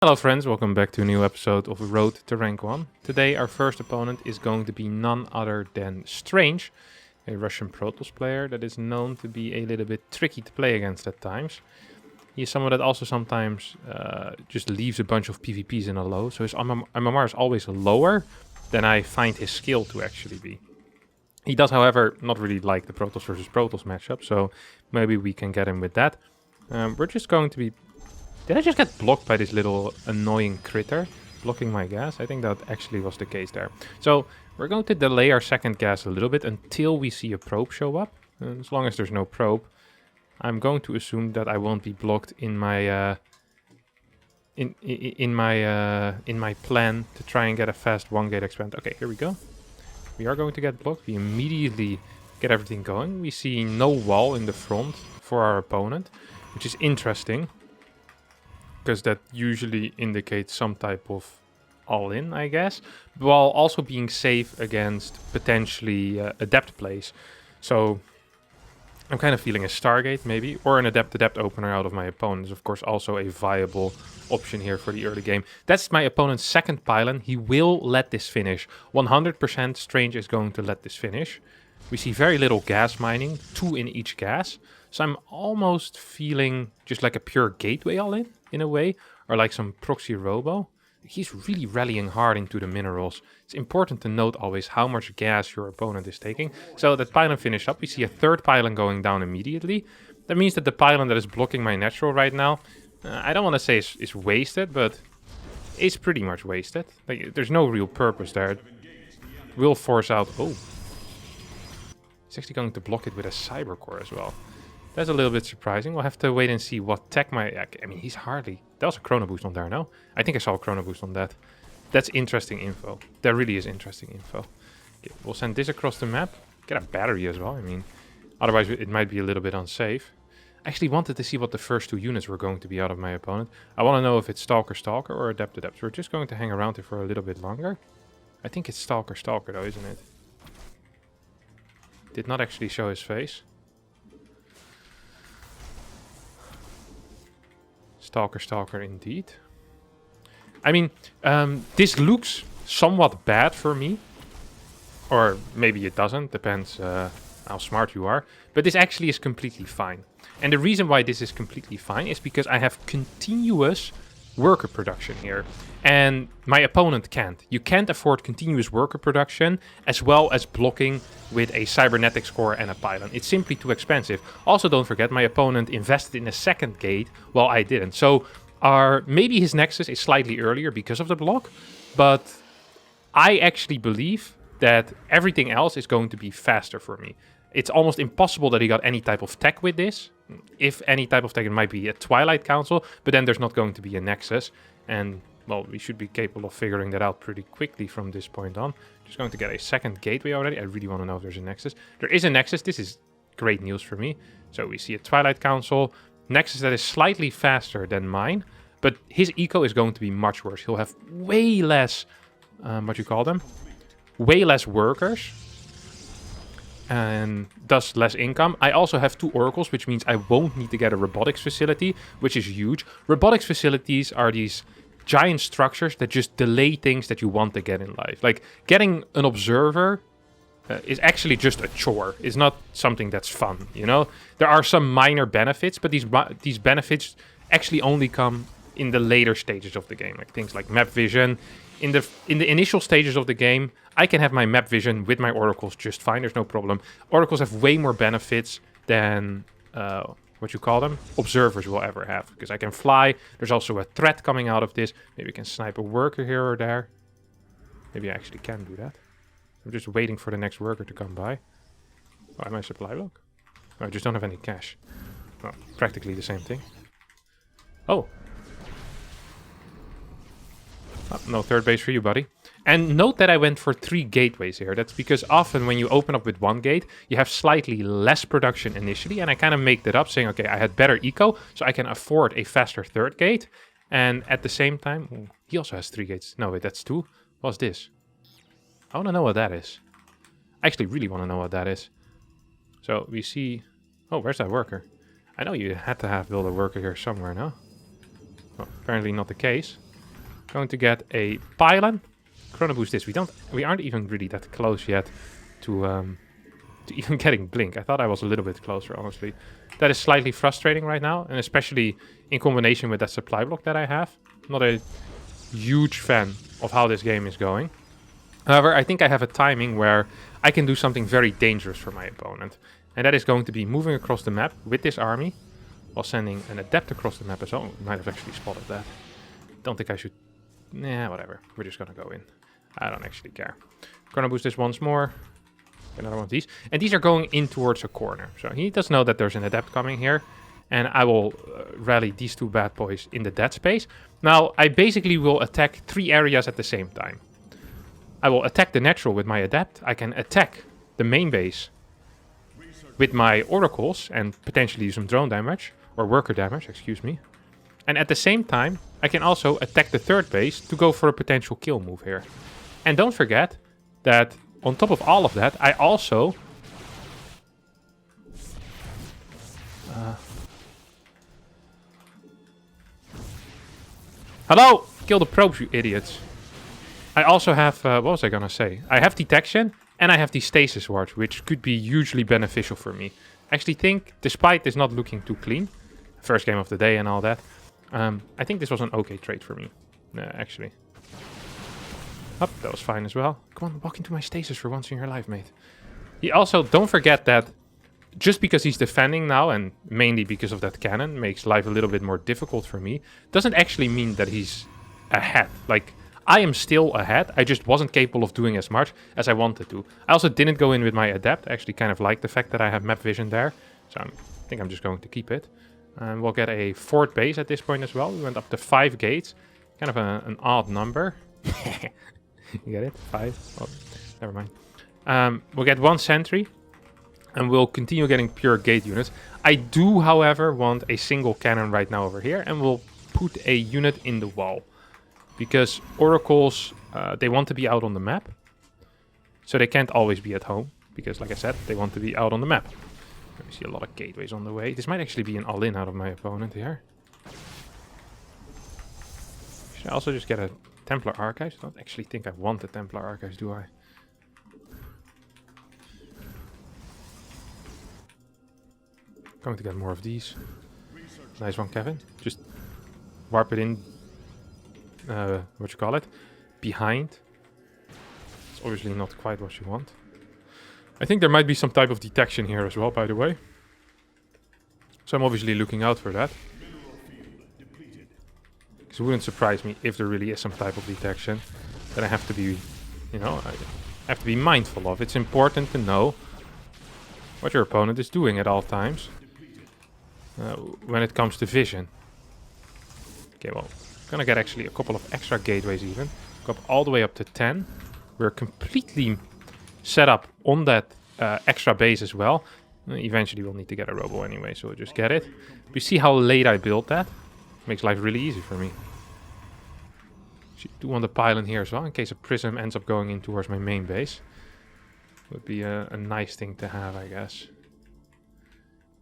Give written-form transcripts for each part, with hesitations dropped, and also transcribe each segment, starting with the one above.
Hello friends, welcome back to a new episode of Road to Rank 1. Today our first opponent is going to be none other than Strange, a Russian Protoss player that is known to be a little bit tricky to play against at times. He is someone that also sometimes just leaves a bunch of PvPs in a low, so his MMR is always lower than I find his skill to actually be. He does, however, not really like the Protoss versus Protoss matchup, so maybe we can get him with that. We're just going to be... Did I just get blocked by this little annoying critter blocking my gas? I think that actually was the case there. So we're going to delay our second gas a little bit until we see a probe show up. And as long as there's no probe, I'm going to assume that I won't be blocked in my in my plan to try and get a fast one gate expand. Okay, here we go. We are going to get blocked. We immediately get everything going. We see no wall in the front for our opponent, which is interesting, because that usually indicates some type of all-in, I guess, while also being safe against potentially adept plays. So I'm kind of feeling a Stargate maybe, or an adept opener out of my opponent is of course also a viable option here for the early game. That's my opponent's second pylon. He will let this finish. 100% Strange is going to let this finish. We see very little gas mining, 2 in each gas. So I'm almost feeling just like a pure gateway all in a way, or like some proxy robo. He's really rallying hard into the minerals. It's important to note always how much gas your opponent is taking. So that pylon finished up. We see a third pylon going down immediately. That means that the pylon that is blocking my natural right now, I don't want to say is wasted, but it's pretty much wasted. Like, there's no real purpose there. It will force out... Oh. It's actually going to block it with a cyber core as well. That's a little bit surprising. We'll have to wait and see what tech my... I mean, he's hardly... There was a chrono boost on there, no? I think I saw a chrono boost on that. That's interesting info. That really is interesting info. Okay, we'll send this across the map. Get a battery as well. I mean, otherwise it might be a little bit unsafe. I actually wanted to see what the first 2 units were going to be out of my opponent. I want to know if it's Stalker or Adept. So we're just going to hang around here for a little bit longer. I think it's Stalker though, isn't it? Did not actually show his face. Stalker indeed. I mean, this looks somewhat bad for me. Or maybe it doesn't, depends how smart you are. But this actually is completely fine. And the reason why this is completely fine is because I have continuous worker production here. And my opponent can't. You can't afford continuous worker production as well as blocking with a cybernetics core and a pylon. It's simply too expensive. Also, don't forget, my opponent invested in a second gate while I didn't. So maybe his nexus is slightly earlier because of the block, but I actually believe that everything else is going to be faster for me. It's almost impossible that he got any type of tech with this. If any type of tech, it might be a Twilight Council, but then there's not going to be a nexus. And, well, we should be capable of figuring that out pretty quickly from this point on. Just going to get a second gateway already. I really want to know if there's a nexus. There is a nexus. This is great news for me. So we see a Twilight Council. Nexus that is slightly faster than mine, but his eco is going to be much worse. He'll have way less, way less workers, and thus less income. I also have 2 oracles, which means I won't need to get a robotics facility, which is huge. Robotics facilities are these giant structures that just delay things that you want to get in life. Like, getting an observer is actually just a chore. It's not something that's fun, you know? There are some minor benefits, but these benefits actually only come in the later stages of the game, like things like map vision. In the initial stages of the game, I can have my map vision with my oracles just fine. There's no problem. Oracles have way more benefits than observers will ever have, because I can fly. There's also a threat coming out of this. Maybe I can snipe a worker here or there. Maybe I actually can do that. I'm just waiting for the next worker to come by. Oh, am I supply block? Oh, I just don't have any cash. Well, practically the same thing. Oh, no third base for you, buddy. And note that I went for 3 gateways here. That's because often when you open up with 1 gate, you have slightly less production initially. And I kind of make that up saying, okay, I had better eco, so I can afford a faster 3rd gate. And at the same time, he also has 3 gates. No, wait, that's 2. What's this? I want to know what that is. I actually really want to know what that is. So we see... Oh, where's that worker? I know you had to have built a worker here somewhere, no? Well, apparently not the case. Going to get a pylon. Chrono boost this. We aren't even really that close yet to even getting blink. I thought I was a little bit closer, honestly. That is slightly frustrating right now, and especially in combination with that supply block that I have. Not a huge fan of how this game is going. However, I think I have a timing where I can do something very dangerous for my opponent. And that is going to be moving across the map with this army, while sending an adept across the map as well. Might have actually spotted that. Don't think I should... Nah, whatever. We're just gonna go in. I don't actually care. Gonna boost this once more. Another one of these. And these are going in towards a corner. So he does know that there's an adept coming here. And I will rally these two bad boys in the dead space. Now, I basically will attack 3 areas at the same time. I will attack the natural with my adept. I can attack the main base with my oracles and potentially do some drone damage. Or worker damage, excuse me. And at the same time, I can also attack the third base to go for a potential kill move here. And don't forget that on top of all of that, I also... Hello! Kill the probes, you idiots. I also have... what was I gonna say? I have detection and I have the stasis wards, which could be hugely beneficial for me. I actually think, despite this not looking too clean, first game of the day and all that, I think this was an okay trade for me, actually. Up, that was fine as well. Come on, walk into my stasis for once in your life, mate. He also, don't forget that just because he's defending now, and mainly because of that cannon, makes life a little bit more difficult for me, doesn't actually mean that he's ahead. Like, I am still ahead, I just wasn't capable of doing as much as I wanted to. I also didn't go in with my adept, I actually kind of like the fact that I have map vision there, so I think I'm just going to keep it. And we'll get a 4th base at this point as well. We went up to 5 gates, kind of an odd number. You get it? 5? Oh, never mind. We'll get 1 sentry. And we'll continue getting pure gate units. I do, however, want a single cannon right now over here. And we'll put a unit in the wall. Because oracles, they want to be out on the map. So they can't always be at home. Because, like I said, they want to be out on the map. We see a lot of gateways on the way. This might actually be an all-in out of my opponent here. Should I also just get a Templar Archives? I don't actually think I want the Templar Archives, do I? Going to get more of these. Nice one, Kevin. Just warp it in, what you call it, behind. It's obviously not quite what you want. I think there might be some type of detection here as well, by the way. So I'm obviously looking out for that. Because it wouldn't surprise me if there really is some type of detection that I have to be, you know, I have to be mindful of. It's important to know what your opponent is doing at all times when it comes to vision. Okay, well, gonna get actually a couple of extra gateways even. Go up all the way up to 10. We're completely set up on that extra base as well. Eventually we'll need to get a robo anyway, so we'll just get it. You see how late I built that? Makes life really easy for me. Do want a pylon here as well, in case a prism ends up going in towards my main base. Would be a nice thing to have, I guess.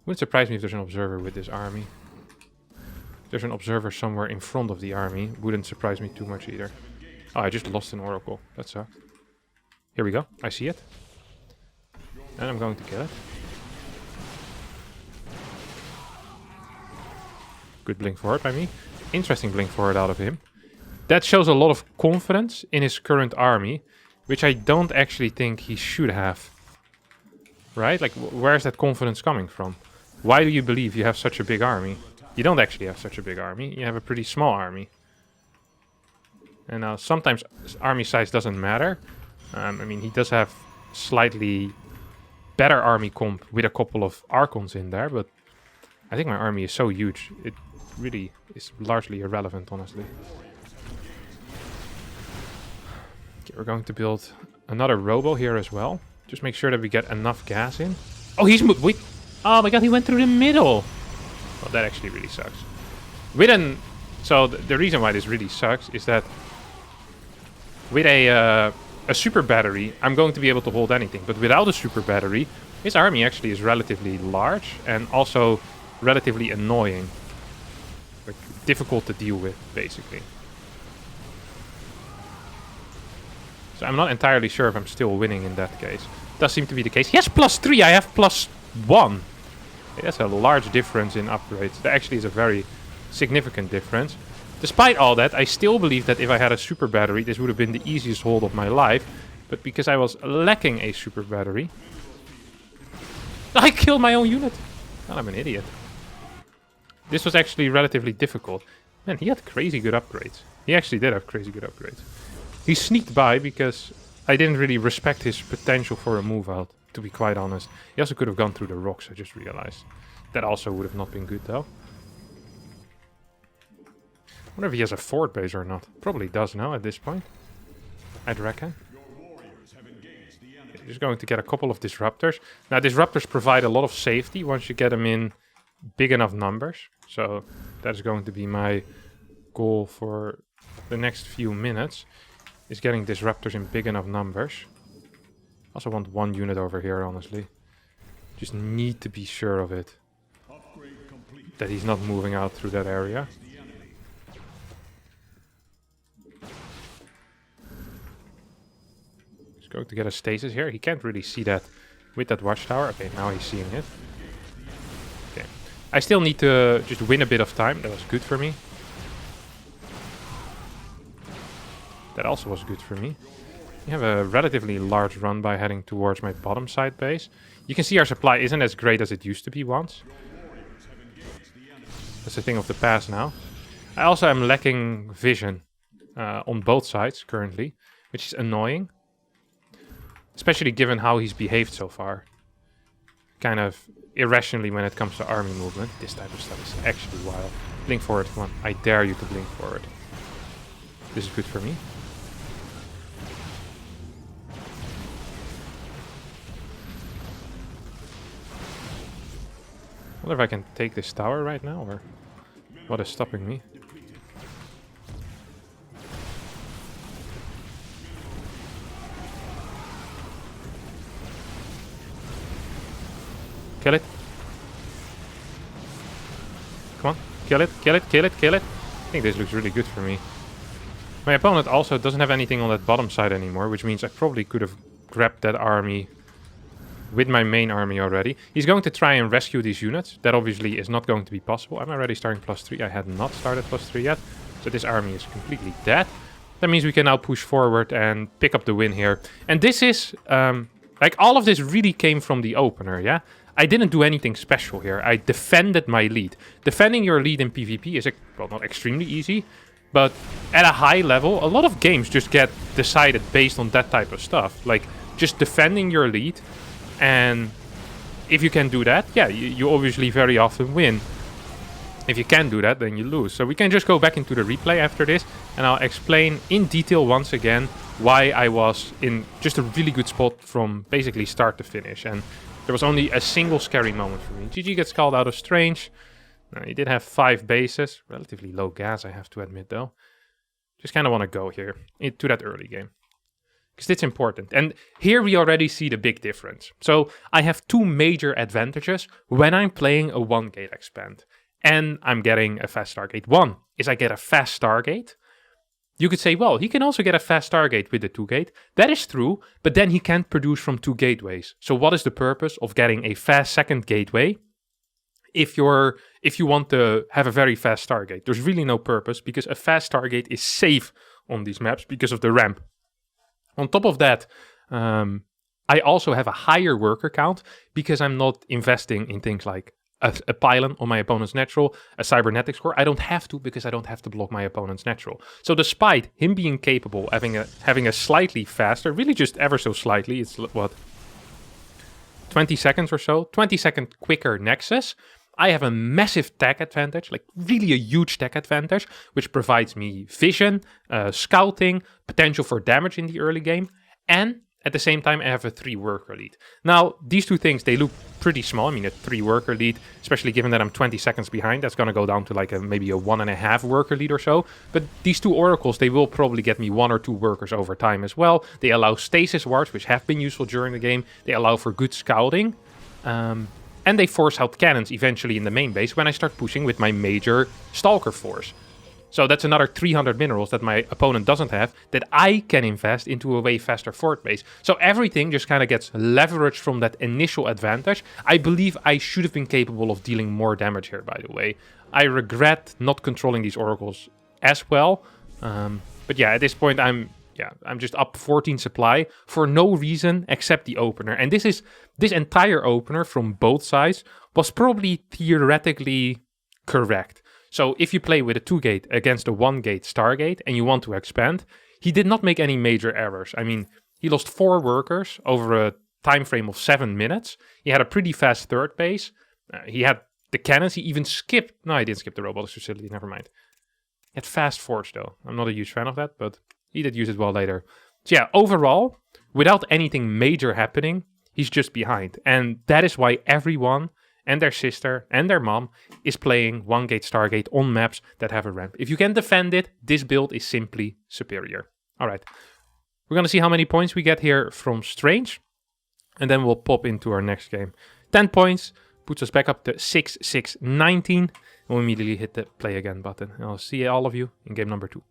Wouldn't surprise me if there's an observer with this army. If there's an observer somewhere in front of the army, wouldn't surprise me too much either. Oh, I just lost an oracle. That sucked. Here we go. I see it. And I'm going to kill it. Good blink forward by me. Interesting blink forward out of him. That shows a lot of confidence in his current army, which I don't actually think he should have. Right? Like, where's that confidence coming from? Why do you believe you have such a big army? You don't actually have such a big army. You have a pretty small army. And now sometimes army size doesn't matter. I mean, he does have slightly better army comp with a couple of Archons in there, but I think my army is so huge, it really is largely irrelevant, honestly. Okay, we're going to build another robo here as well. Just make sure that we get enough gas in. Oh, he's moved. Wait. Oh my god, he went through the middle. Well, that actually really sucks. So the reason why this really sucks is that with a super battery, I'm going to be able to hold anything. But without a super battery, his army actually is relatively large and also relatively annoying. Like, difficult to deal with, basically. So I'm not entirely sure if I'm still winning in that case. Does seem to be the case. Yes, +3. I have +1. That's a large difference in upgrades. That actually is a very significant difference. Despite all that, I still believe that if I had a super battery, this would have been the easiest hold of my life. But because I was lacking a super battery, I killed my own unit. Well, I'm an idiot. This was actually relatively difficult. Man, he had crazy good upgrades. He actually did have crazy good upgrades. He sneaked by because I didn't really respect his potential for a move out, to be quite honest. He also could have gone through the rocks, I just realized. That also would have not been good, though. I wonder if he has a fort base or not. Probably does now at this point, I'd reckon. Just going to get a couple of disruptors. Now, disruptors provide a lot of safety once you get them in big enough numbers. So that's going to be my goal for the next few minutes, is getting disruptors in big enough numbers. Also want one unit over here, honestly. Just need to be sure of it, that he's not moving out through that area. He's going to get a stasis here. He can't really see that with that watchtower. Okay, now he's seeing it. Okay. I still need to just win a bit of time. That was good for me. That also was good for me. We have a relatively large run by heading towards my bottom side base. You can see our supply isn't as great as it used to be once. That's a thing of the past now. I also am lacking vision on both sides currently, which is annoying. Especially given how he's behaved so far. Kind of irrationally when it comes to army movement. This type of stuff is actually wild. Blink forward, come on. I dare you to blink forward. This is good for me. I wonder if I can take this tower right now, or what is stopping me? Kill it. Come on, kill it, kill it, kill it, kill it. I think this looks really good for me. My opponent also doesn't have anything on that bottom side anymore, which means I probably could have grabbed that army with my main army already. He's going to try and rescue these units. That obviously is not going to be possible. I'm already starting +3. I had not started +3 yet. So this army is completely dead. That means we can now push forward and pick up the win here. And this is, like, all of this really came from the opener, yeah? I didn't do anything special here. I defended my lead. Defending your lead in PvP is, well, not extremely easy, but at a high level, a lot of games just get decided based on that type of stuff. Like, just defending your lead. And if you can do that, yeah, you obviously very often win. If you can't do that, then you lose. So we can just go back into the replay after this, and I'll explain in detail once again why I was in just a really good spot from basically start to finish. And there was only a single scary moment for me. GG gets called out of Strange. Now, he did have 5 bases. Relatively low gas, I have to admit, though. Just kind of want to go here into that early game, because it's important. And here we already see the big difference. So I have 2 major advantages when I'm playing a 1-gate expand. And I'm getting a fast Stargate. One is I get a fast Stargate. You could say, well, he can also get a fast Stargate with the 2-gate. That is true, but then he can't produce from 2 gateways. So what is the purpose of getting a fast second gateway if you want to have a very fast Stargate? There's really no purpose, because a fast Stargate is safe on these maps because of the ramp. On top of that, I also have a higher worker count because I'm not investing in things like a pylon on my opponent's natural, a cybernetics core. I don't have to, because I don't have to block my opponent's natural. So despite him being capable of having a slightly faster, really just ever so slightly, it's what, 20 seconds or so, 20-second quicker nexus, I have a massive tech advantage, like really a huge tech advantage, which provides me vision, scouting, potential for damage in the early game, and at the same time I have a 3-worker lead. Now, these 2 things, they look pretty small. I mean, a 3-worker lead, especially given that I'm 20 seconds behind, that's going to go down to like maybe a 1.5 worker lead or so. But these 2 oracles, they will probably get me 1 or 2 workers over time as well. They allow stasis wards, which have been useful during the game. They allow for good scouting. And they force out cannons eventually in the main base when I start pushing with my major Stalker force. So that's another 300 minerals that my opponent doesn't have that I can invest into a way faster fort base. So everything just kind of gets leveraged from that initial advantage. I believe I should have been capable of dealing more damage here, by the way. I regret not controlling these oracles as well. But yeah, at this point I'm just up 14 supply for no reason except the opener. And this entire opener from both sides was probably theoretically correct. So if you play with a 2-gate against a 1-gate Stargate and you want to expand, he did not make any major errors. I mean, he lost 4 workers over a time frame of 7 minutes. He had a pretty fast third base. He had the cannons. He even skipped... No, he didn't skip the robotics facility. Never mind. He had fast force, though. I'm not a huge fan of that, but he did use it well later. So yeah, overall, without anything major happening, he's just behind. And that is why everyone... and their sister and their mom is playing 1-gate Stargate on maps that have a ramp. If you can defend it, this build is simply superior. Alright, we're going to see how many points we get here from Strange, and then we'll pop into our next game. 10 points, puts us back up to 6-6-19, and we'll immediately hit the play again button. And I'll see all of you in game number 2.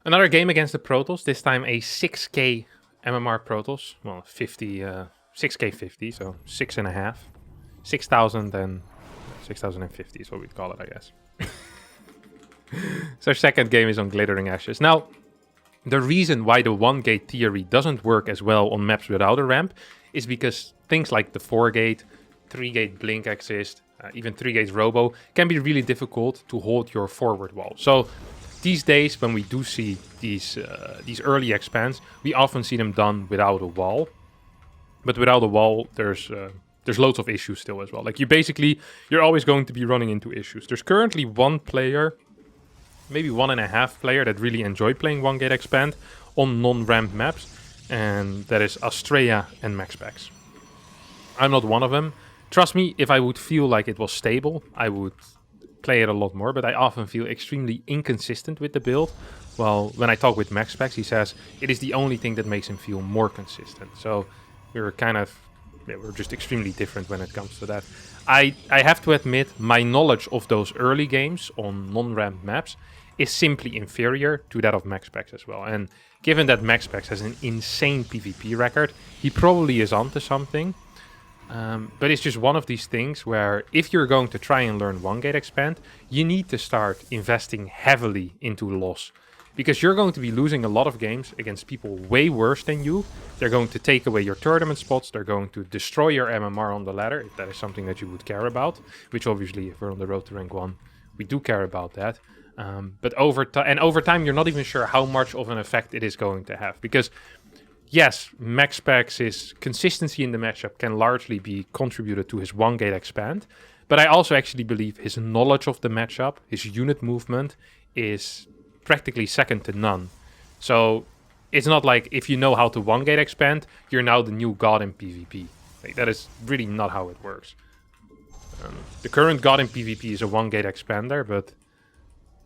Another game against the Protoss, this time a 6k MMR Protoss. Well, 6k 50, so 6.5. 6,000 and 6,050 is what we'd call it, I guess. So our second game is on Glittering Ashes. Now, the reason why the 1-gate theory doesn't work as well on maps without a ramp is because things like the 4-gate, 3-gate Blink Exist, even 3-gate Robo can be really difficult to hold your forward wall. So these days, when we do see these early expands, we often see them done without a wall. But without a wall, there's loads of issues still as well. Like you're always going to be running into issues. There's currently one player, maybe 1.5 player that really enjoy playing 1-gate expand on non-ramped maps. And that is Astrea and MaxPax. I'm not one of them. Trust me, if I would feel like it was stable, I would play it a lot more. But I often feel extremely inconsistent with the build. Well, when I talk with MaxPax, he says it is the only thing that makes him feel more consistent. So we're just extremely different when it comes to that. I have to admit, my knowledge of those early games on non-ramped maps is simply inferior to that of MaxPax as well. And given that MaxPax has an insane PvP record, he probably is onto something. But it's just one of these things where if you're going to try and learn 1-gate expand, you need to start investing heavily into loss. Because you're going to be losing a lot of games against people way worse than you. They're going to take away your tournament spots. They're going to destroy your MMR on the ladder, if that is something that you would care about. Which obviously, if we're on the road to rank 1, we do care about that. But over time, you're not even sure how much of an effect it is going to have. Because, yes, MaxPax's consistency in the matchup can largely be contributed to his 1-gate expand. But I also actually believe his knowledge of the matchup, his unit movement, is practically second to none. So it's not like if you know how to 1-gate expand, you're now the new god in PvP. Like, that is really not how it works. The current god in PvP is a 1-gate expander, but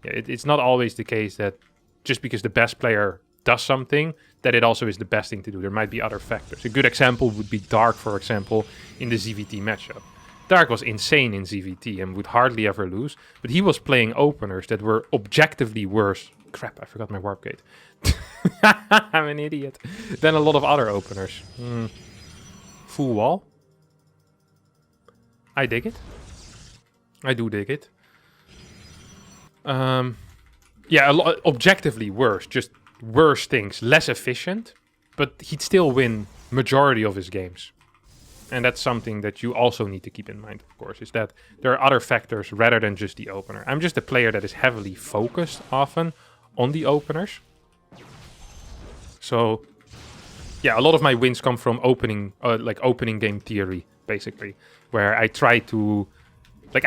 yeah, it's not always the case that just because the best player does something, that it also is the best thing to do. There might be other factors. A good example would be Dark, for example, in the ZVT matchup. Dark was insane in ZVT and would hardly ever lose, but he was playing openers that were objectively worse. Crap, I forgot my warp gate. I'm an idiot. Than a lot of other openers. Full wall. I dig it. I do dig it. Yeah, objectively worse. Just worse things. Less efficient, but he'd still win majority of his games. And that's something that you also need to keep in mind, of course, is that there are other factors rather than just the opener. I'm just a player that is heavily focused often on the openers. So, yeah, a lot of my wins come from opening game theory, basically, where I try to,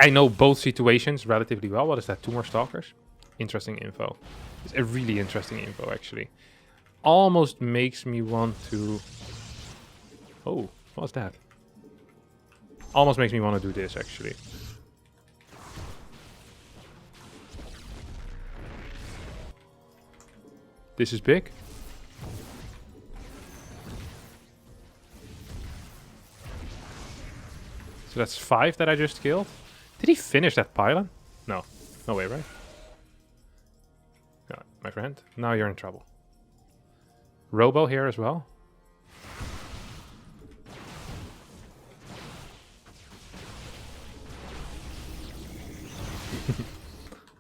I know both situations relatively well. What is that? 2 more stalkers? Interesting info. It's a really interesting info, actually. Almost makes me want to... Oh, what was that? Almost makes me want to do this, actually. This is big. So that's 5 that I just killed. Did he finish that pylon? No. No way, right? my friend. Now you're in trouble. Robo here as well.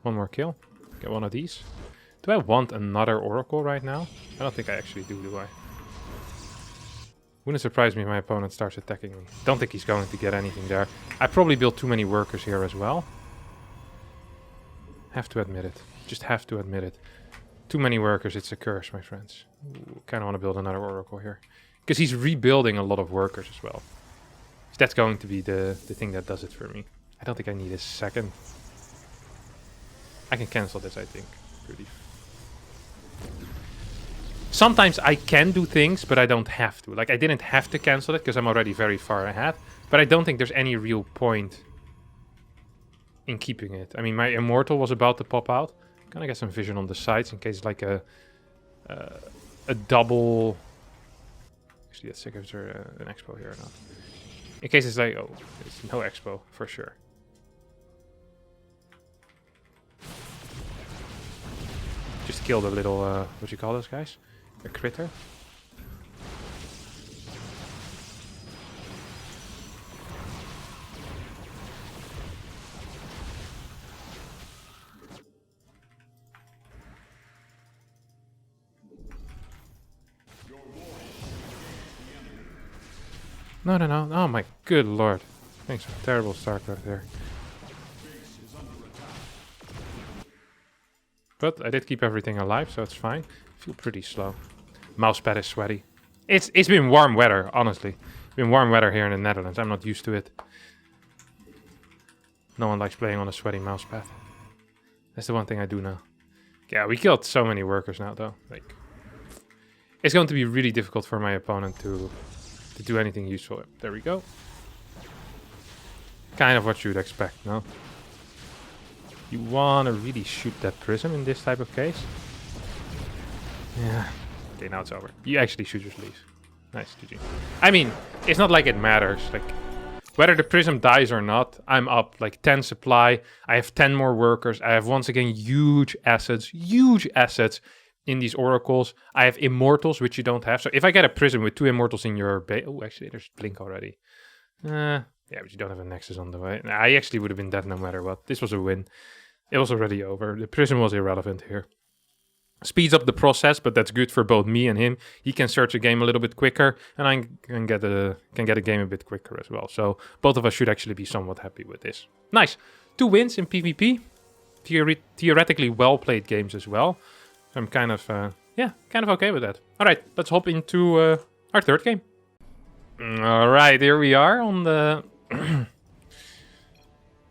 One more kill. Get one of these. Do I want another Oracle right now? I don't think I actually do I? Wouldn't surprise me if my opponent starts attacking me. Don't think he's going to get anything there. I probably built too many workers here as well. Have to admit it. Just have to admit it. Too many workers, it's a curse, my friends. Kind of want to build another Oracle here. Because he's rebuilding a lot of workers as well. So that's going to be the thing that does it for me. I don't think I need a second. I can cancel this, I think. Pretty. Sometimes I can do things, but I don't have to. Like, I didn't have to cancel it because I'm already very far ahead. But I don't think there's any real point in keeping it. I mean, my Immortal was about to pop out. Gonna get some vision on the sides in case, like, a double... Actually, let's check if there's an expo here or not. In case it's like, oh, there's no expo, for sure. Just killed a little, what you call those guys? A critter. No, no, no. Oh my good lord. Thanks for terrible start right there. But I did keep everything alive, so it's fine. I feel pretty slow. Mousepad is sweaty. It's been warm weather, honestly. It's been warm weather here in the Netherlands. I'm not used to it. No one likes playing on a sweaty mousepad. That's the one thing I do know. Yeah, we killed so many workers now, though. Like, it's going to be really difficult for my opponent to do anything useful. There we go. Kind of what you'd expect, no? You want to really shoot that prism in this type of case. Yeah. Okay, now it's over. You actually should just leave. Nice, GG. I mean, it's not like it matters. Like, whether the prism dies or not, I'm up like 10 supply. I have 10 more workers. I have once again huge assets in these oracles. I have immortals, which you don't have. So if I get a prism with 2 immortals in your base... Oh, actually, there's Blink already. Yeah, but you don't have a Nexus on the way. I actually would have been dead no matter what. This was a win. It was already over. The prism was irrelevant here. Speeds up the process, but that's good for both me and him. He can search a game a little bit quicker, and I can get a game a bit quicker as well. So both of us should actually be somewhat happy with this. Nice. 2 wins in PvP. Theoretically well-played games as well. I'm kind of okay with that. All right, let's hop into our third game. All right, here we are on the...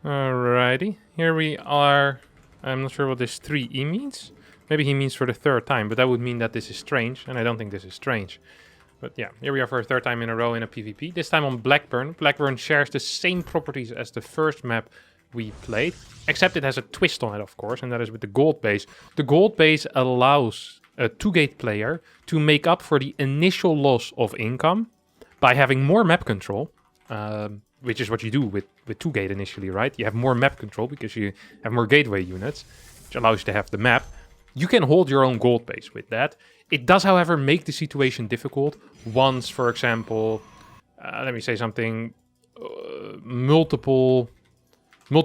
Alrighty, here we are. I'm not sure what this 3E means. Maybe he means for the 3rd time, but that would mean that this is strange, and I don't think this is strange. But yeah, here we are for a 3rd time in a row in a PvP. This time on Blackburn. Blackburn shares the same properties as the first map we played, except it has a twist on it, of course, and that is with the gold base. The gold base allows a 2-gate player to make up for the initial loss of income by having more map control. Which is what you do with 2-gate initially, right? You have more map control because you have more gateway units, which allows you to have the map. You can hold your own gold base with that. It does, however, make the situation difficult once, for example, let me say something, multiple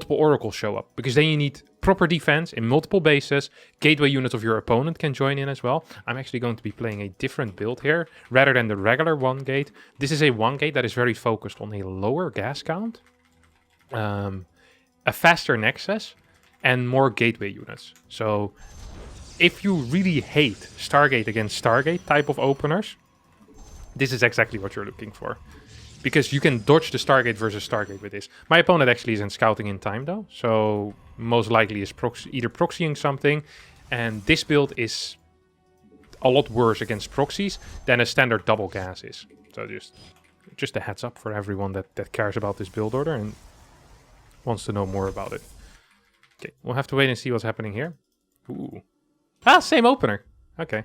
oracles show up. Because then you need proper defense in multiple bases. Gateway units of your opponent can join in as well. I'm actually going to be playing a different build here rather than the regular 1-gate. This is a 1-gate that is very focused on a lower gas count, a faster nexus, and more gateway units. So if you really hate Stargate against Stargate type of openers, this is exactly what you're looking for. Because you can dodge the Stargate versus Stargate with this. My opponent actually isn't scouting in time though, so most likely is either proxying something, and this build is a lot worse against proxies than a standard double gas is. So just a heads up for everyone that cares about this build order and wants to know more about it. Okay, we'll have to wait and see what's happening here. Ooh. Ah, same opener. Okay.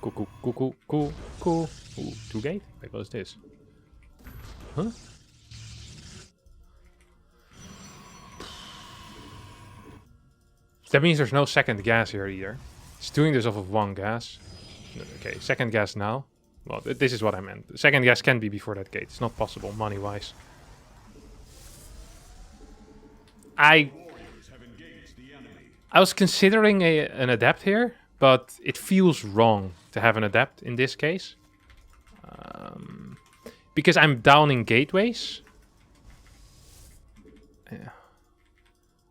Cool. Ooh, 2-gate? Wait, what is this? Huh? That means there's no second gas here either. It's doing this off of one gas. Okay, second gas now. Well, this is what I meant. The second gas can be before that gate. It's not possible, money-wise. I was considering an adept here, but it feels wrong to have an adept in this case. Because I'm down in gateways. Yeah.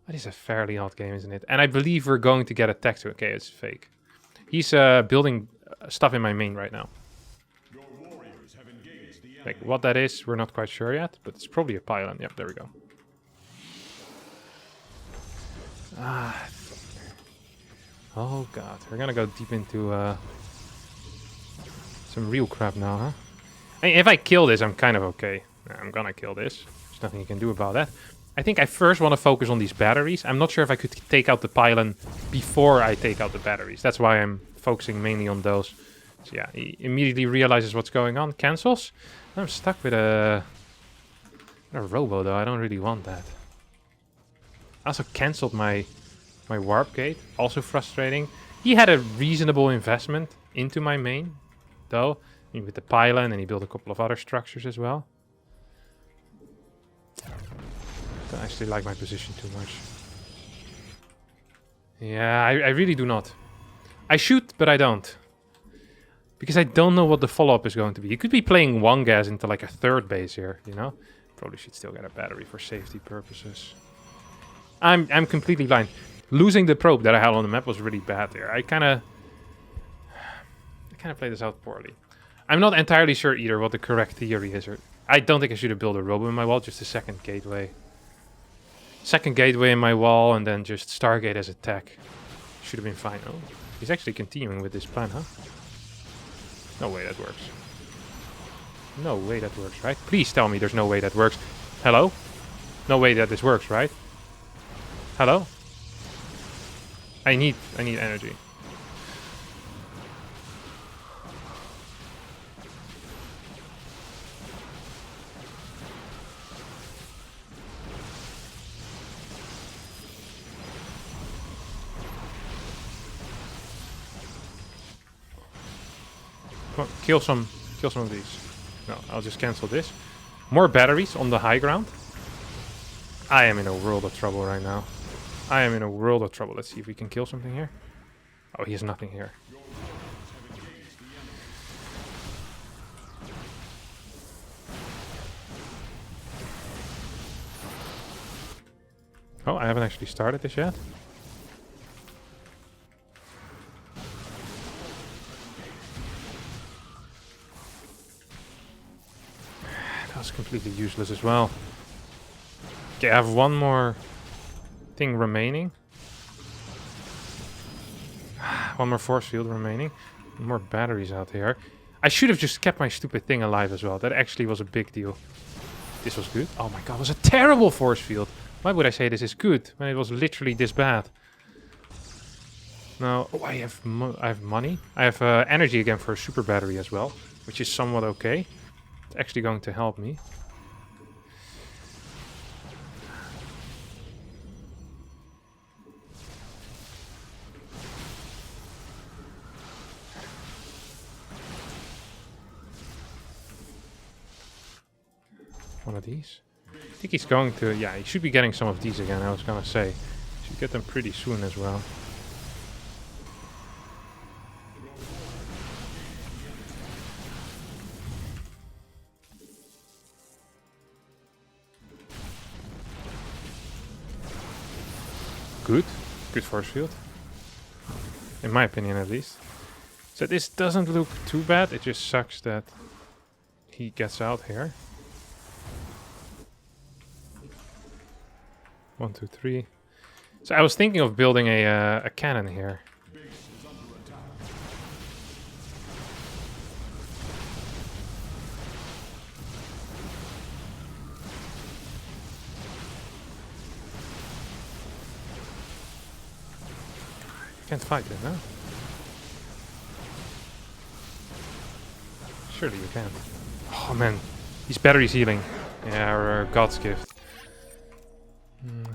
That is a fairly odd game, isn't it? And I believe we're going to get attacked too. Okay, it's fake. He's building stuff in my main right now. Like, what that is, we're not quite sure yet, but it's probably a pylon. Yep, there we go. Ah. Oh god, we're gonna go deep into some real crap now, huh? I mean, if I kill this, I'm kind of okay. I'm gonna kill this. There's nothing you can do about that. I think I first want to focus on these batteries. I'm not sure if I could take out the pylon before I take out the batteries. That's why I'm focusing mainly on those. So yeah, he immediately realizes what's going on. Cancels. I'm stuck with a robo though. I don't really want that. I also cancelled my warp gate. Also frustrating. He had a reasonable investment into my main, though. I mean, with the pylon, and he built a couple of other structures as well. Don't actually like my position too much. Yeah, I really do not. I shoot, but I don't. Because I don't know what the follow-up is going to be. You could be playing one gas into like a third base here, you know? Probably should still get a battery for safety purposes. I'm completely blind. Losing the probe that I had on the map was really bad there. I kind of played this out poorly. I'm not entirely sure either what the correct theory is. I don't think I should have built a robo in my wall, just a second gateway. Second gateway in my wall, and then just Stargate as a tech. Should have been fine. Oh, he's actually continuing with this plan, huh? No way that works. No way that works, right? Please tell me there's no way that works. Hello? No way that this works, right? Hello? I need energy. Come on, kill some of these. No, I'll just cancel this. More batteries on the high ground. I am in a world of trouble right now. I am in a world of trouble. Let's see if we can kill something here. Oh, he has nothing here. Oh, I haven't actually started this yet. That's completely useless as well. Okay, I have one more thing remaining. One more force field remaining. More batteries out here. I should have just kept my stupid thing alive as well. That actually was a big deal. This was good. Oh my god, it was a terrible force field. Why would I say this is good when it was literally this bad? Now, oh, I have money. I have energy again for a super battery as well, which is somewhat okay. It's actually going to help me. One of these. I think he's going to... Yeah, he should be getting some of these again, I was gonna say. Should get them pretty soon as well. Good. Good force field. In my opinion, at least. So this doesn't look too bad. It just sucks that he gets out here. 1, 2, 3. So I was thinking of building a cannon here. Can't fight it, no? Surely you can. Oh man, these batteries healing. Yeah, or God's gift.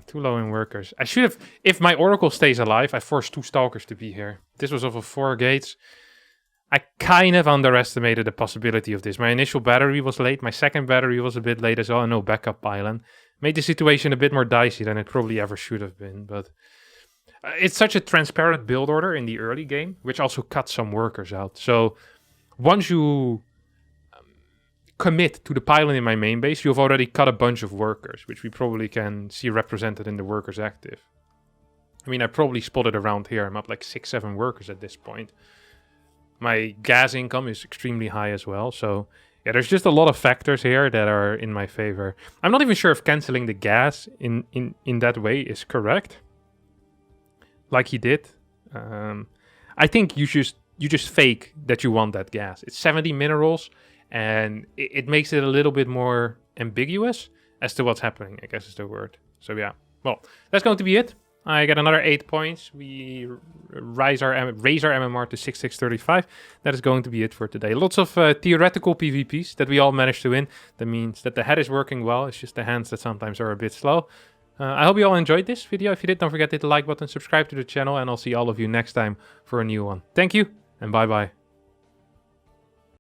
too low in workers. I should have, if my Oracle stays alive, I forced 2 Stalkers to be here. This was over 4 gates. I kind of underestimated the possibility of this. My initial battery was late. My second battery was a bit late as well. No backup pylon. Made the situation a bit more dicey than it probably ever should have been. But it's such a transparent build order in the early game, which also cuts some workers out. So once you commit to the pylon in my main base, you've already cut a bunch of workers, which we probably can see represented in the workers active. I mean, I probably spotted around here. I'm up like 6-7 workers at this point. My gas income is extremely high as well. So yeah, there's just a lot of factors here that are in my favor. I'm not even sure if canceling the gas in that way is correct. Like he did. I think you just fake that you want that gas. It's 70 minerals, and it makes it a little bit more ambiguous as to what's happening, I guess is the word. So yeah, well, that's going to be it. I get another 8 points. We raise our MMR to 6635. That is going to be it for today. Lots of theoretical PvPs that we all managed to win. That means that the head is working well. It's just the hands that sometimes are a bit slow. I hope you all enjoyed this video. If you did, don't forget to hit the like button, subscribe to the channel, and I'll see all of you next time for a new one. Thank you, and bye-bye.